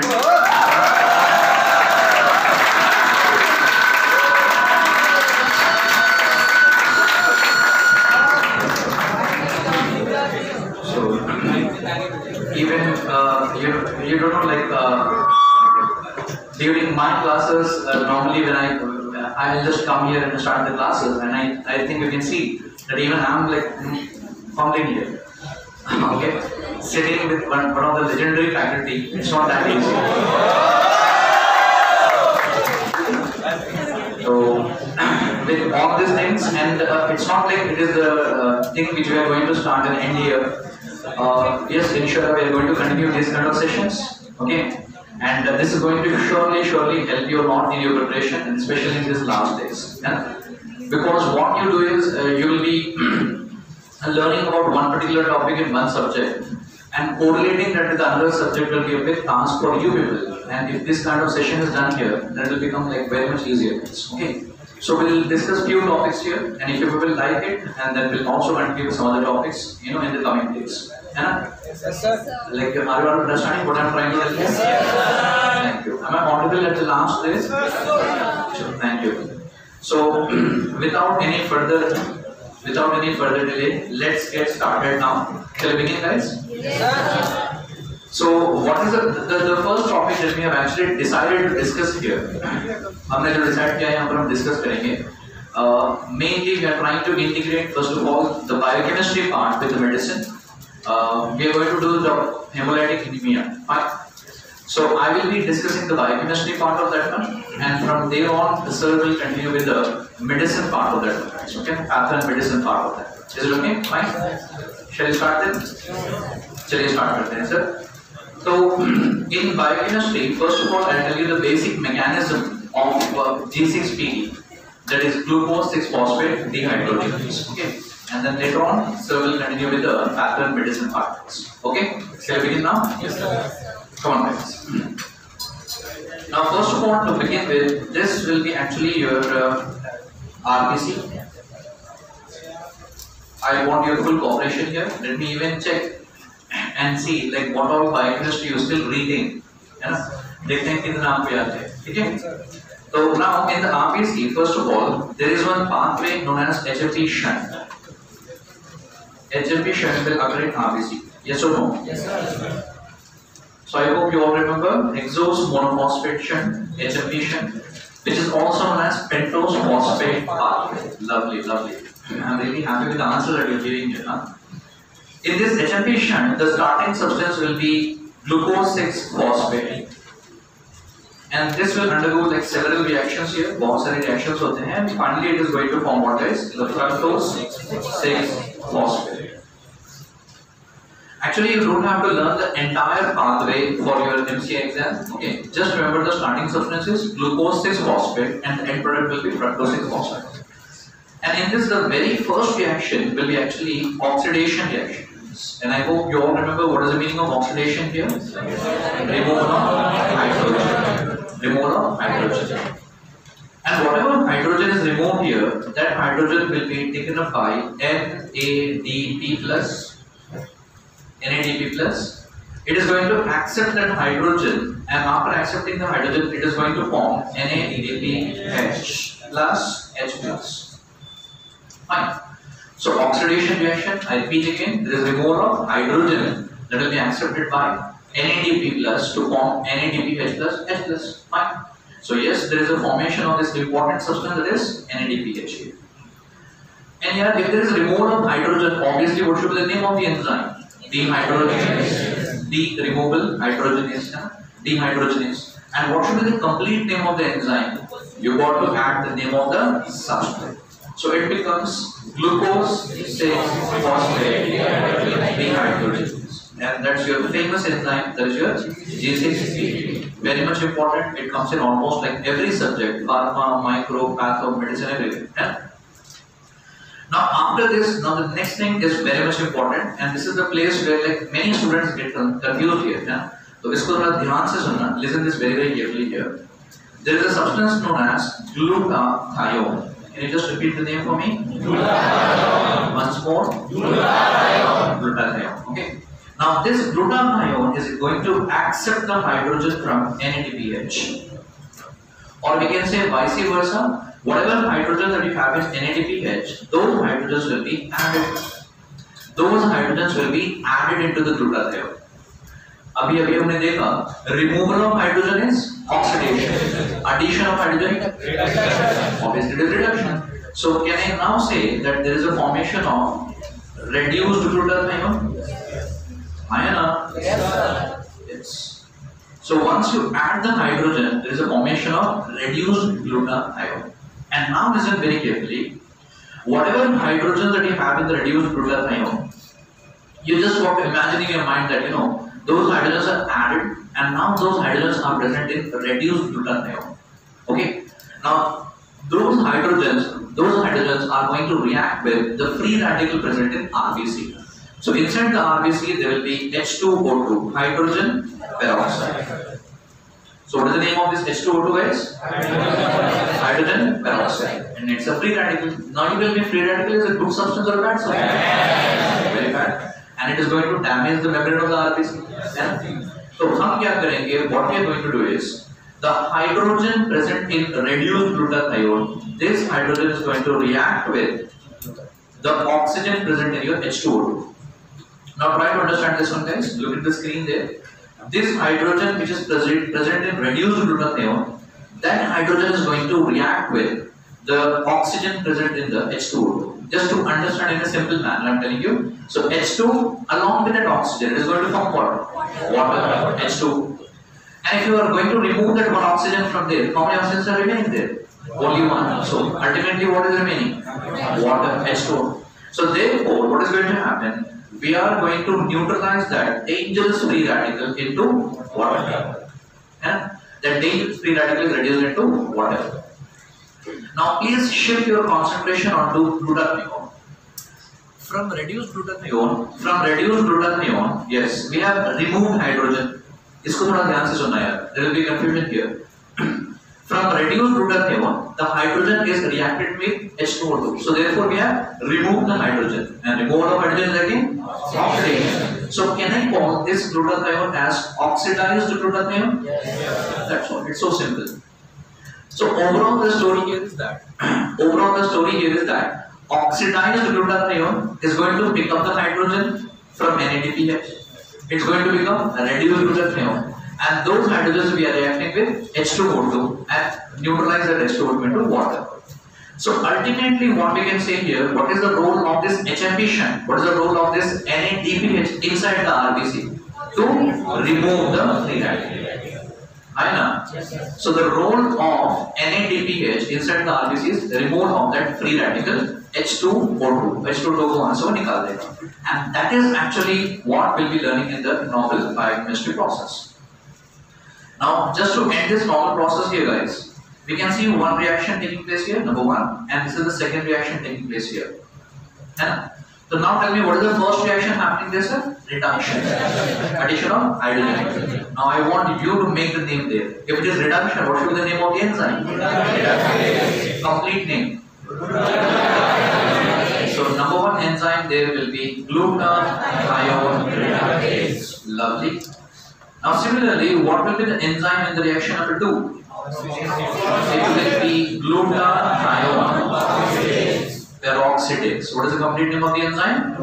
student. Even you don't know, like during my classes, normally when I just come here and start the classes, and I think you can see that even I'm like fumbling here. Okay, sitting with one of the legendary faculty, it's not that easy. So with all these things, and it's not like it is the thing which we are going to start and end here. Yes, inshallah, we are going to continue these kind of sessions, okay? And this is going to surely help you a lot in your preparation, and especially in these last days. Yeah? Because what you do is, you will be learning about one particular topic in one subject, and correlating that with another subject will be a big task for you people. And if this kind of session is done here, that will become like very much easier, okay? So we'll discuss few topics here, and if you will like it, and then we'll also continue with some other topics, in the coming days. Yes, sir. Like, are you all understanding what I'm trying to tell you? Yes, sir. Thank you. Am I audible at the last place? Yes, sure. Thank you. So, without any further delay, let's get started now. Shall we begin, guys? Yes, sir. So, what is the first topic that we have actually decided to discuss here? हमने जो decide किया है यहाँ पर हम discuss करेंगे. Mainly, we are trying to integrate first of all the biochemistry part with the medicine. We are going to do the hemolytic anemia. Fine. So I will be discussing the biochemistry part of that one, and from there on, the sir will continue with the medicine part of that one. Okay, path and medicine part of that. Is it okay? Fine. Shall we start then? Shall we start then, sir? So in biochemistry, first of all, I'll tell you the basic mechanism of G6PD, that is glucose 6-phosphate dehydrogenase. Okay. And then later on, so we'll continue with the path and medicine parts. Okay? Shall we begin now? Yes, sir. Come on, guys. Now, first of all, to begin with, this will be actually your RBC. I want your full cooperation here. Let me even check and see like what all biochemistry you still reading. देखते हैं कितना आपको याद है. ठीक है? So now in the RBC, first of all, there is one pathway known as HFP shunt. HFP shunt will occur in RBC. Yes or no? Yes, sir. So I hope you all remember hexose monophosphate shunt, HFP shunt, which is also known as pentose phosphate pathway. Lovely, lovely. I'm really happy with the answer that you're giving here. Huh? In this HFP shunt, the starting substance will be glucose 6-phosphate. And this will undergo like several reactions here. बहुत सारे reactions होते हैं. And finally, it is going to form what is the fructose 6-phosphate. Actually, you don't have to learn the entire pathway for your MCA exam. Okay, just remember the starting substances: glucose 6-phosphate, and the end product will be fructose 6-phosphate. And in this, the very first reaction will be actually oxidation reactions. And I hope you all remember what is the meaning of oxidation here. Removal of hydrogen. Removal of hydrogen. And whatever hydrogen is removed here, that hydrogen will be taken up by NADP+. It is going to accept that hydrogen, and after accepting the hydrogen, it is going to form NADPH plus H+. Fine. So oxidation reaction, I repeat again, there is removal of hydrogen that will be accepted by NADP+ to form NADPH plus H+. Fine. So yes, there is a formation of this important substance, that is NADPH. And here, if there is removal of hydrogen, obviously what should be the name of the enzyme? Dehydrogenase. De-removable hydrogenase. Dehydrogenase. And what should be the complete name of the enzyme? You got to add the name of the substrate. So it becomes glucose 6-phosphate dehydrogenase. And that's your famous enzyme, that is your G6PD. Very much important. It comes in almost like every subject: pharma, micro, patho, medicine, everything. Yeah? Now after this, now the next thing is very much important, and this is the place where like many students get confused here. Yeah? So इसको थोड़ा ध्यान से सुनना. Listen this very carefully here. There is a substance known as glutathione. Can you just repeat the name for me? Glutathione. Once more. Glutathione. Okay. Now this glutathione is going to accept the hydrogen from NADPH. Or we can say vice versa, whatever hydrogen that you have in NADPH, those hydrogens will be added. Those hydrogens will be added into the glutathione. अभी हमने देखा removal of hydrogen is oxidation, addition of hydrogen obviously it is reduction. So can I now say that there is a formation of reduced glutathione? Yes. So once you add the hydrogen, there is a formation of reduced glutathione. And now listen very carefully. Whatever hydrogen that you have in the reduced glutathione, you just want to imagine in your mind that those hydrogens are added, and now those hydrogens are present in reduced glutathione. Okay. Now those hydrogens are going to react with the free radical present in RBC. So inside the RBC there will be H2O2, hydrogen peroxide. So what is the name of this H2O2 guys? Hydrogen peroxide. And it's a free radical. Now you tell me free radical is a good substance or a bad substance? Very bad. And it is going to damage the membrane of the RBC. Yeah? So हम क्या करेंगे? What we are going to do is the hydrogen present in reduced glutathione, this hydrogen is going to react with the oxygen present in your H2O2. Now try to understand this one guys. Look at the screen there. This hydrogen which is present in reduced glutathione, that hydrogen is going to react with the oxygen present in the H2O2. Just to understand in a simple manner, I am telling you. So H2 along with that oxygen, it is going to form what? Water. H2. And if you are going to remove that one oxygen from there, how many oxygens are remaining there? Only one. So ultimately what is remaining? Water. H2O. So therefore, what is going to happen? We are going to neutralize that dangerous free radical into water. And that dangerous free radical is reduced into water. Now please shift your concentration onto glutathione. From reduced glutathione, yes, we have removed hydrogen. इसको थोड़ा ध्यान से सुनना यार. There will be confusion here. From reduced glutathione, the hydrogen is reacted with H2O2. So therefore we have removed the hydrogen. And removal of hydrogen is again oxidation. So can I call this glutathione as oxidized glutathione? Yes. That's all. It's so simple. So overall the story here is that oxidized glutathione is going to pick up the hydrogen from NADPH. It's going to become a reduced glutathione. And those hydrogens we are reacting with H2O2 and neutralize that H2O2 into water. So ultimately what we can say here, what is the role of this HMP shunt? What is the role of this NADPH inside the RBC? To remove the free radical. So the role of NADPH inside the RBC is removal of that free radical H2O2. H2O2 को वहाँ से वो निकाल देगा. And that is actually what we'll be learning in the normal biochemistry process. Now, just to end this normal process here, guys, we can see one reaction taking place here, number one, and this is the second reaction taking place here. And so now tell me what is the first reaction happening there, sir? Reduction. Addition of hydrogen. Now I want you to make the name there. If it is reduction, what should be the name of the enzyme? Complete name. So number one enzyme there will be glutathione reductase. Lovely. Now similarly, what will be the enzyme in the reaction number 2? It will be glutathione peroxidase. What is the complete name of the enzyme?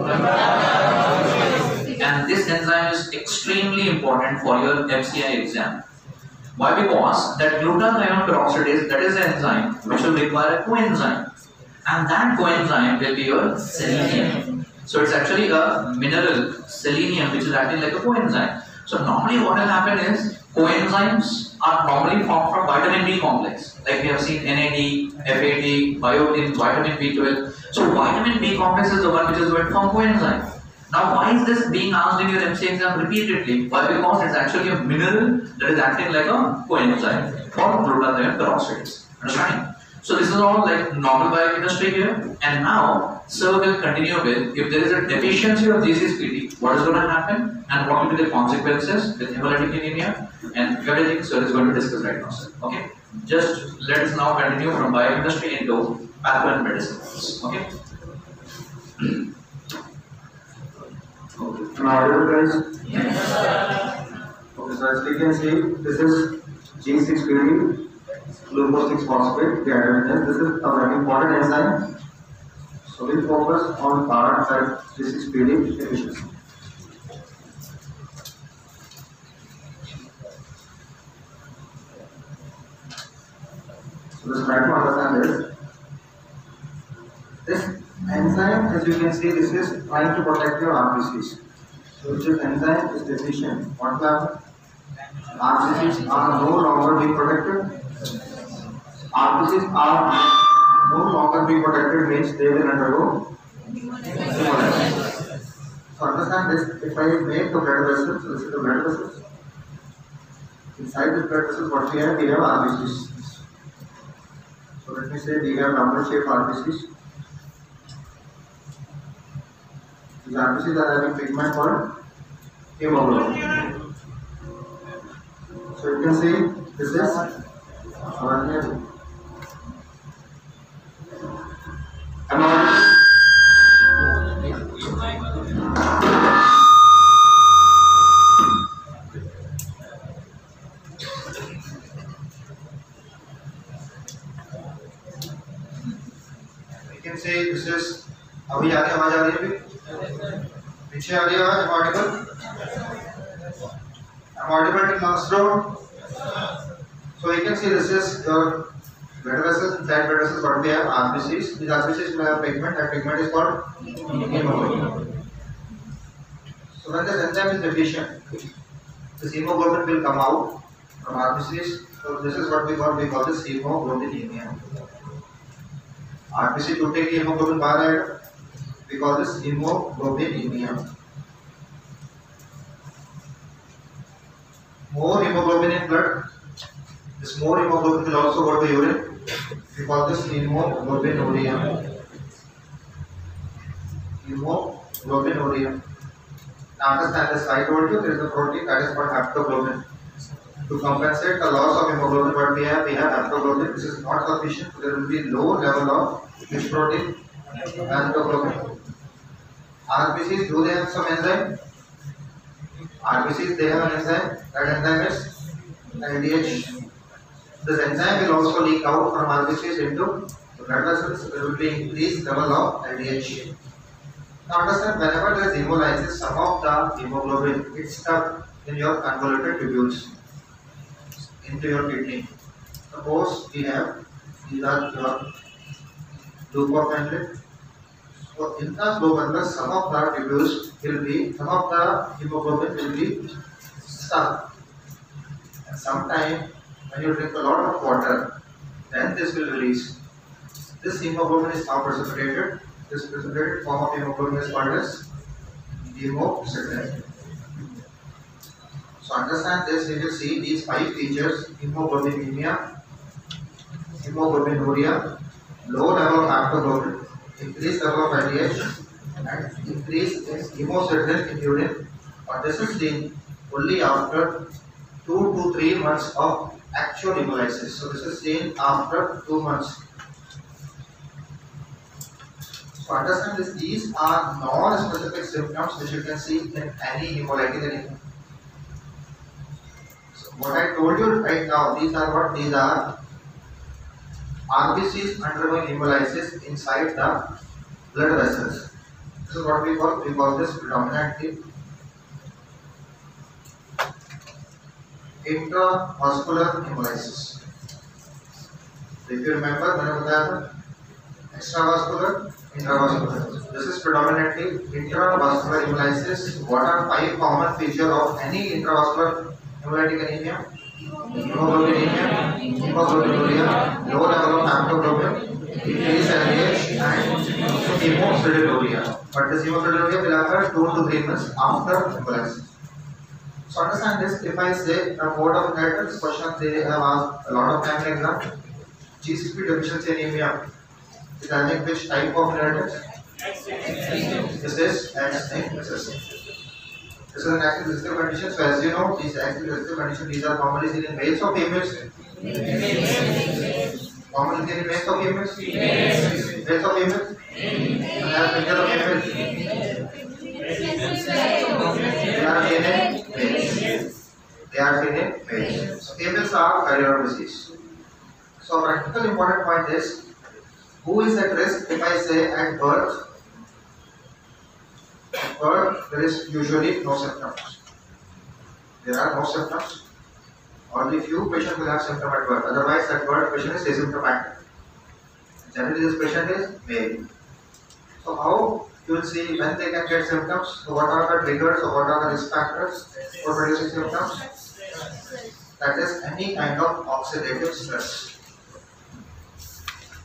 And this enzyme is extremely important for your MCI exam. Why? Because that glutathione peroxidase, that is the enzyme which will require a coenzyme. And that coenzyme will be your selenium. So it's actually a mineral, selenium, which is acting like a coenzyme. So normally what will happen is coenzymes are normally formed from vitamin B complex, like we have seen NAD, FAD, biotin, vitamin B12. So vitamin B complex is the one which is going to form coenzyme. Now why is this being asked in your MC exam repeatedly? Why? Because it's actually a mineral that is acting like a coenzyme for glutathione peroxidase. Understanding? So this is all like normal biochemistry here. And now sir will continue with, if there is a deficiency of G6PD, what is going to happen and what will be the consequences with hemolytic anemia, and everything sir is going to discuss right now, sir. Okay? Just let us now continue from biochemistry into patho and medicine. Okay? Okay. Now, guys. Okay, so as we can see, this is G6PD, glucose 6 phosphate dehydrogenase. This is a very important enzyme. So we focus on part that G6PD deficiency. So just try to understand this. This enzyme, as you can see, this is trying to protect your RBCs. So if this enzyme is deficient, what will happen? RBCs are no longer being protected. RBCs are no longer being protected means they will undergo hemolysis. So understand this, if I make the blood vessels, this is the blood vessels. Inside the blood vessels, what we have RBCs. So let me say we have double shaped RBCs. These RBCs are having pigment called hemoglobin. So you can see this is one here. You can say this is अभी आवाज आ रही है पीछे आ रही है आवाज audible to last round. So you can see this is your blood vessels. Inside blood vessels what we have RBCs. These RBCs will have pigment. That pigment is called hemoglobin. So when this enzyme is deficient, this hemoglobin will come out from RBCs. So this is what we call this hemoglobinemia. RBC टूटे की hemoglobin बाहर आएगा. We call this hemoglobinemia. More hemoglobin in blood. This more hemoglobin will also go to urine. We call this hemoglobinuria. Hemoglobinuria. Now understand this. I told you there is a protein that is called haptoglobin. To compensate the loss of hemoglobin, what we have haptoglobin. This is not sufficient. There will be low level of which protein? Haptoglobin. RBCs, do they have some enzyme? RBCs, they have an enzyme. That enzyme is LDH. This enzyme will also leak out from RBCs into the blood vessels. There will be increased level of LDH. Now understand, whenever there is hemolysis, some of the hemoglobin is stuck in your convoluted tubules into your kidney. Suppose we have these are your leukophilin. So in the flow bundle, some of the tubules will be, some of the hemoglobin will be stuck. And sometime when you drink a lot of water, then this will release. This hemoglobin is now precipitated. This precipitated form of hemoglobin is called as hemocysteine. So understand this, you will see these 5 features: hemoglobinemia, hemoglobinuria, low level of haptoglobin, increased level of LDH, and increase in hemocysteine in urine. But this is seen only after 2 to 3 months of actual hemolysis. So this is seen after 2 months. So understand this, these are non-specific symptoms which you can see in any hemolytic anemia. So what I told you right now, these are what? These are RBCs undergoing hemolysis inside the blood vessels. This is what we call this predominantly intravascular hemolysis. If you remember, मैंने बताया था extravascular, intravascular. This is predominantly intravascular hemolysis. What are 5 common features of any intravascular hemolytic anemia? Hemoglobinemia, hemoglobinuria, low level of haptoglobin, increased LDH, and hemocisteine. But this hemocisteine will occur 2 to 3 months after hemolysis. So understand this. If I say a mode of inheritance, question they have asked a lot of times in exam. G6PD deficiency anemia is having which type of inheritance? This is X-linked recessive. This is an active recessive condition. So as you know, these active recessive conditions, these are commonly seen in males or females? Commonly seen in males or females? Males or females? And as males or females? seen in males. They are seen in males. Females are carrier of disease. So practical important point is, who is at risk if I say at birth? At birth there is usually no symptoms. There are no symptoms. Only few patients will have symptom at birth. Otherwise at birth patient is asymptomatic. Generally this patient is male. So how you will see when they can get symptoms? So what are the triggers or what are the risk factors for producing symptoms? That is any kind of oxidative stress.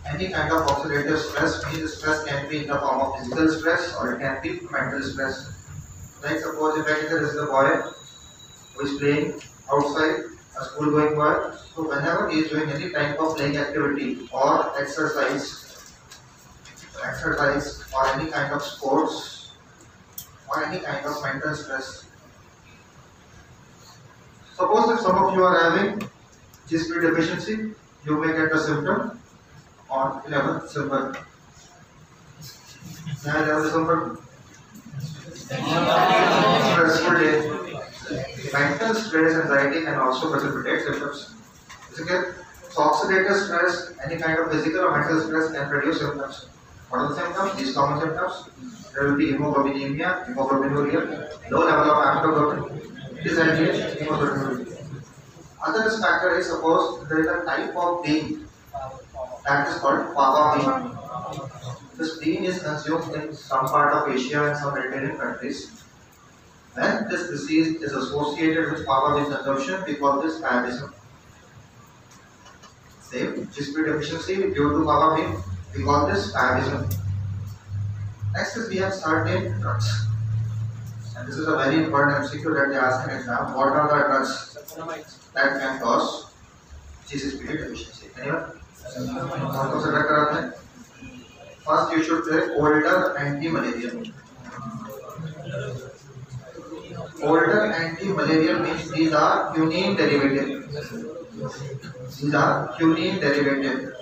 Any kind of oxidative stress means stress can be in the form of physical stress or it can be mental stress. Like suppose if there is a boy who is playing outside, a school going boy. So whenever he is doing any type of playing activity or exercise or any kind of sports or any kind of mental stress. Suppose if some of you are having G6PD deficiency, you may get the symptom on 11th December. 11th December. Stressful day. Mental stress, anxiety can also precipitate symptoms. Is it clear? So oxidative stress, any kind of physical or mental stress can produce symptoms. What are the symptoms? These common symptoms. There will be hemoglobinemia, hemoglobinuria, low level of hemoglobin, dysentery, hemoglobinuria. Other risk factor is suppose there is a type of bean that is called guava bean. This bean is consumed in some part of Asia and some Mediterranean countries. When this disease is associated with guava bean consumption, we call this paludism. Same G6PD deficiency due to guava bean, we call this paludism. Next is we have certain drugs. And this is a very important MCQ that they ask in exam. What are the drugs that can cause G6PD deficiency? Anyone? First you should take older anti-malarial. Older anti-malarial means these are quinine derivative. These are quinine derivative.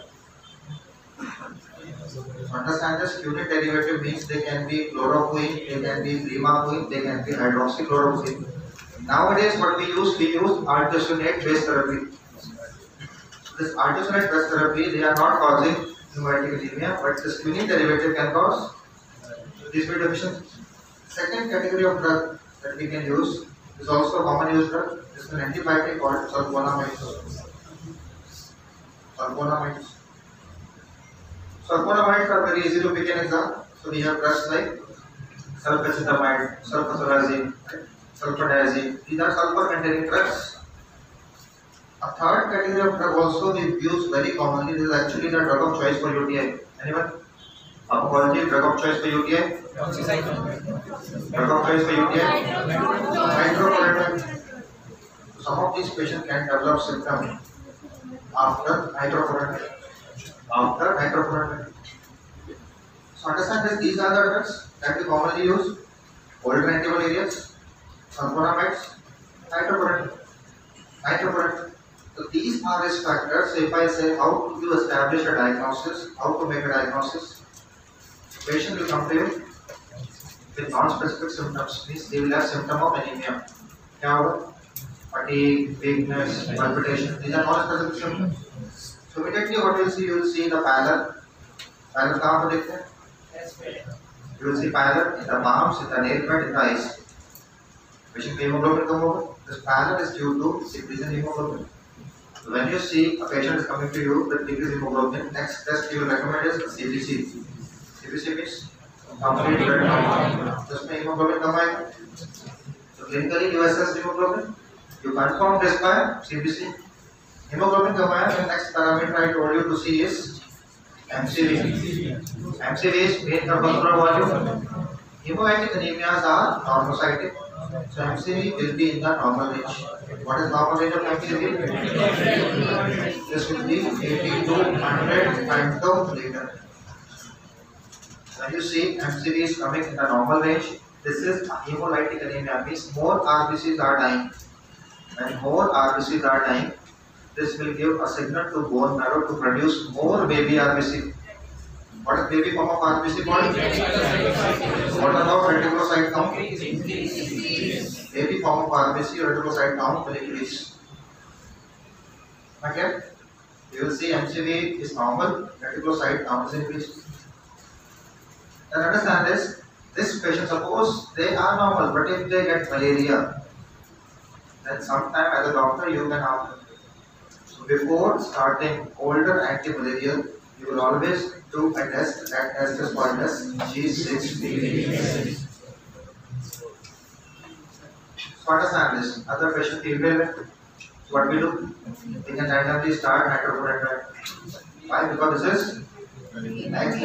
Understand this? Quinine derivative means they can be chloroquine, they can be primaquine, they can be hydroxychloroquine. Nowadays what we use artesunate based therapy. This artesunate based therapy, they are not causing hemolytic anemia, but this quinine derivative can cause G6PD deficiency. Second category of drug that we can use is also a common use drug. This is an antibiotic called sulfonamides. Sulfonamides are very easy to pick an example. So we have drugs like sulfacetamide, sulfasalazine, sulfadiazine. These are sulfur-containing drugs. A third category of drug also we use very commonly. This is actually the drug of choice for UTI. Anyone? Pharmacology, drug of choice for UTI? Drug of choice for UTI? Hydrochloride. Some of these patients can develop symptoms after hydrochloride. So understand that these are the drugs that we commonly use. Older antimalarials, sulfonamides, hydrochloride. So these are risk factors. So if I say how to establish a diagnosis, how to make a diagnosis, the patient will come to you with non-specific symptoms. Means they will have symptom of anemia. Fatigue, weakness, palpitation. These are non-specific symptoms. So immediately what you will see the pallor. Pallor कहाँ पर देखते हैं? You will see pallor in the palms, in the nail bed, in the eyes. Patient hemoglobin कम होगा. This pallor is due to decrease in hemoglobin. So when you see a patient is coming to you with decreased hemoglobin, next test you will recommend is CBC. CBC means complete blood count. जिसमें hemoglobin कम आएगा. So clinically you assess hemoglobin. You confirm this by CBC. Hemoglobin कम आया. The next parameter I told you to see is MCV. MCV is mean corpuscular volume. Hemolytic anemias are normocytic. So MCV will be in the normal range. What is normal range of MCV? This will be 80 to 100 femtoliter. When you see MCV is coming in the normal range, this is hemolytic anemia. Means more RBCs are dying. When more RBCs are dying, this will give a signal to bone marrow to produce more baby RBC. What is baby form of RBC called? What about reticulocyte count? Baby form of RBC reticulocyte count will increase. Okay? You will see MCV is normal, reticulocyte count is increased. And understand this. This patient, suppose they are normal, but if they get malaria, then sometime as a doctor you can ask them. So before starting older anti-malarial, you will always do a test. That test is called as G6PD. So understand this. Other patient feel well. So what we do? We can randomly start nitrofurantoid. Why? Because this is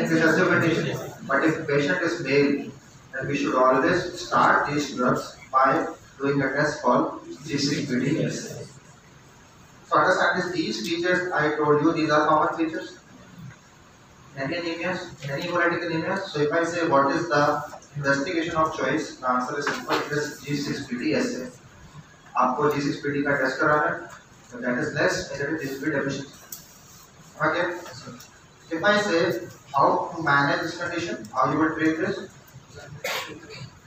excessive condition. But if patient is male, then we should always start these drugs by doing a test called G6PD. So understand this, these features I told you, these are common features. Any anemias, any hemolytic anemias. So if I say what is the investigation of choice, the answer is simple, it is G6PD assay. आपको G6PD का test कराना है, so that is less negative G6PD deficiency. Okay. If I say how to manage this condition, how you will treat this?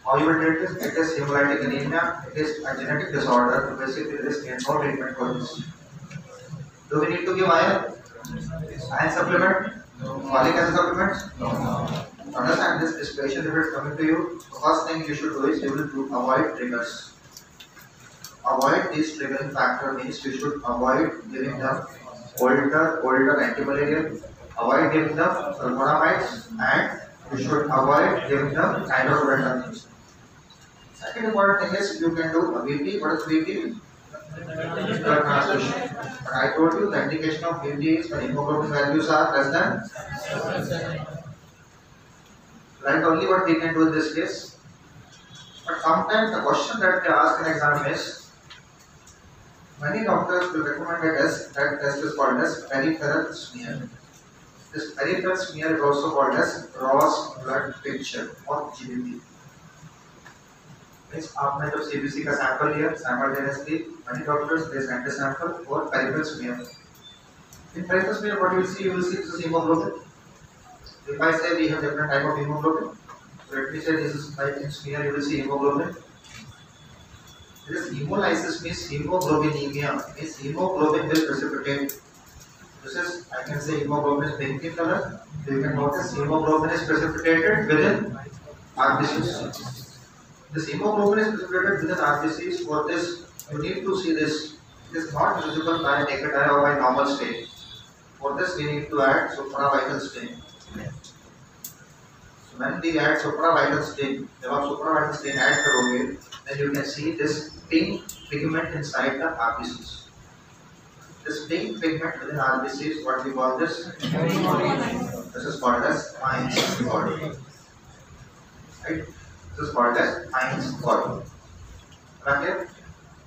How you will treat this? It is hemolytic anemia. It is a genetic disorder. So basically, there is no treatment for this. Do we need to give iron? Iron supplement? Folic acid supplements? No. Understand this patient if it is coming to you, the first thing you should do is you will avoid triggers. Avoid these triggering factor means you should avoid giving them older antimalarial, avoid giving them sulfonamides, and you should avoid giving them nitrofurantoid. Second important thing is you can do a VT. What is VT? Blood transfusion. But I told you the indication of VT is when hemoglobin values are less than. Right, only what we can do in this case. But sometimes the question that they ask in exam is, many doctors will recommend a test. That test is called as peripheral smear. This peripheral smear is also called as gross blood picture or GBP. Means आपने जब CBC का sample लिया, simultaneously many doctors they send a sample for peripheral smear. In peripheral smear, what you will see this is hemoglobin. If I say we have different type of hemoglobin, so let me say this is like in smear you will see hemoglobin. This hemolysis means hemoglobinemia, means hemoglobin will precipitate. This is, I can say hemoglobin is pink in color. You can notice hemoglobin is precipitated within RBCs. This hemoglobin is precipitated within RBCs. For this, you need to see this. It is not visible by naked eye or by normal stain. For this, we need to add supravital stain. So when we add supravital stain, जब आप supravital stain add करोगे, then you can see this pink pigment inside the RBCs. This pink pigment within RBCs, what we call this? This is called as Heinz body. Right? This is called as Heinz body. Okay?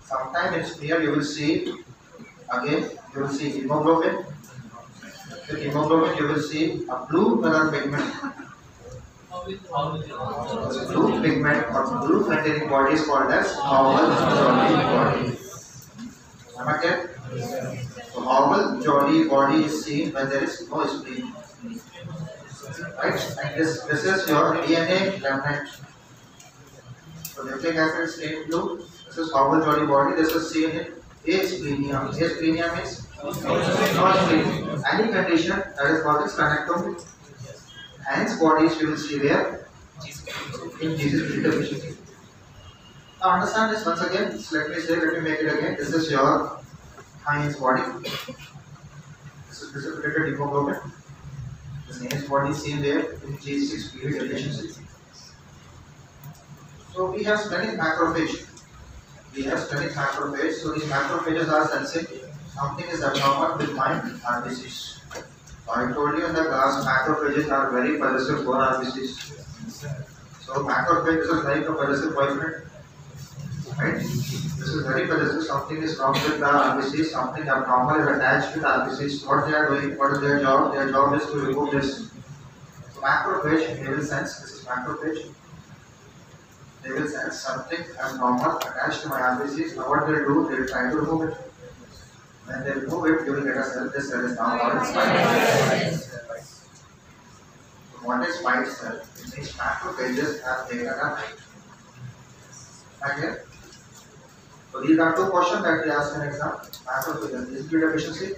Sometime in smear you will see, again, you will see hemoglobin. With hemoglobin you will see a blue color pigment. This blue pigment or blue containing body is called as Howell-Jolly body. Okay? So Howell-Jolly body is seen when there is no spleen. Right? And this is your DNA remnant. So nucleic acid stained blue. This is Howell-Jolly body. This is seen in asplenia. Asplenia means no spleen. Any condition that is causing splenectomy. Heinz bodies you will see where? In G6PD deficiency. Now understand this once again. Let me make it again. This is your Heinz body. This is precipitated hemoglobin. This Heinz body is seen there in G6PD deficiency. So we have splenic macrophage. So these macrophages are sensing something is abnormal with my RBCs. I told you in the class macrophages are very possessive for RBCs. So macrophage is like a possessive boyfriend. Right? This is very possessive. Something is wrong with the RBCs. Something abnormal is attached with RBCs. What they are doing? What is their job? Their job is to remove this. So macrophage, they will sense. This is macrophage. They will sense something abnormal attached to my RBCs. Now what they will do? They will try to remove it. When they remove it, you will get a cell. This cell is now called spinal. what is white cell? It means macrophages have taken a height. Okay? So these are two questions that we ask in exam. Macrophages, physical deficiency.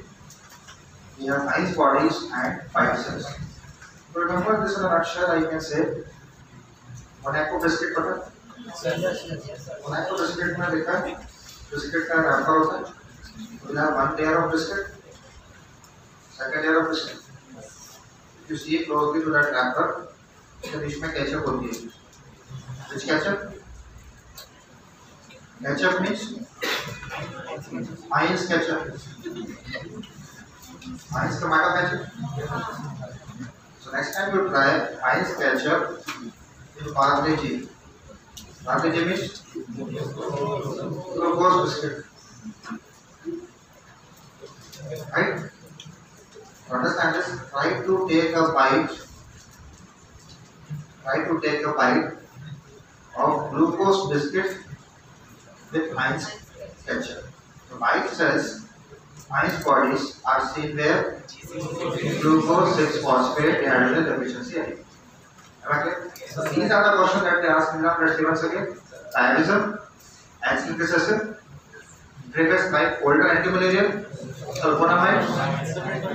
We have nice bodies and white cells. So remember this in a nutshell, I can say. Monaco biscuit पता? Monaco biscuit में देखा है? Biscuit का wrapper होता है. We have one layer of biscuit, second layer of biscuit. If you see closely to that wrapper, तो बीच में ketchup होती है. Which ketchup? Ketchup means Heinz ketchup. Heinz tomato ketchup. So next time you try Heinz ketchup in Parle-G. Parle-G means glucose biscuit. Right? To understand this, try to take a bite. Try to take a bite of glucose biscuit with Heinz ketchup. The white cells, Heinz bodies are seen where glucose 6-phosphate dehydrogenase deficiency. Okay? So these are the questions that they ask in the let's see once again. Thiagism, acid recessive, triggers like older antimalarial, sulfonamide,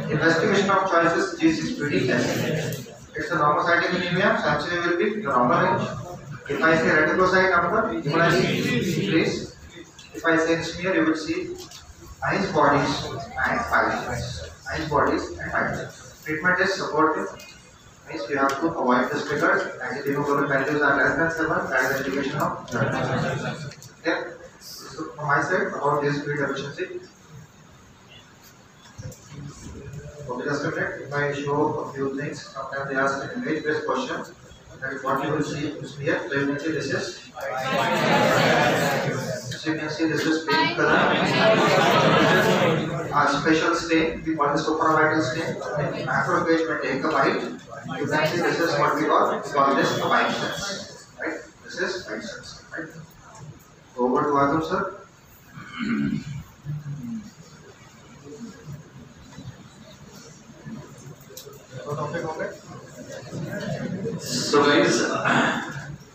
investigation of choice is G6PD test. It's a normocytic anemia, Sanchez will be the normal range. If I say reticulocyte number, you will see please. If I say smear, you will see Heinz bodies and white cells. Heinz bodies and white cells. Treatment is supportive. Means we have to avoid the triggers. Anti-hemoglobin values are less than 7. That is indication of okay. So from my side about this G6PD deficiency. Okay, just a minute. If I show a few things, sometimes they ask an image-based question. That is what you will see is here. So you can see this is. So you can see this is pink color. A special stain. We call this supravital stain. Macrophage may take a bite. You can see this is what we call this white cells. Right? This is white cells. Right? Over to Adam sir. So guys,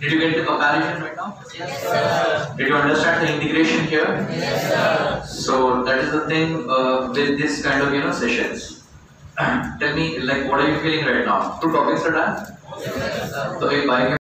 did you get the comparison right now? Yes, sir. Did you understand the integration here? Yes, sir. So that is the thing with this kind of sessions. Tell me, like, what are you feeling right now? Two topics are done. Yes, sir. So if by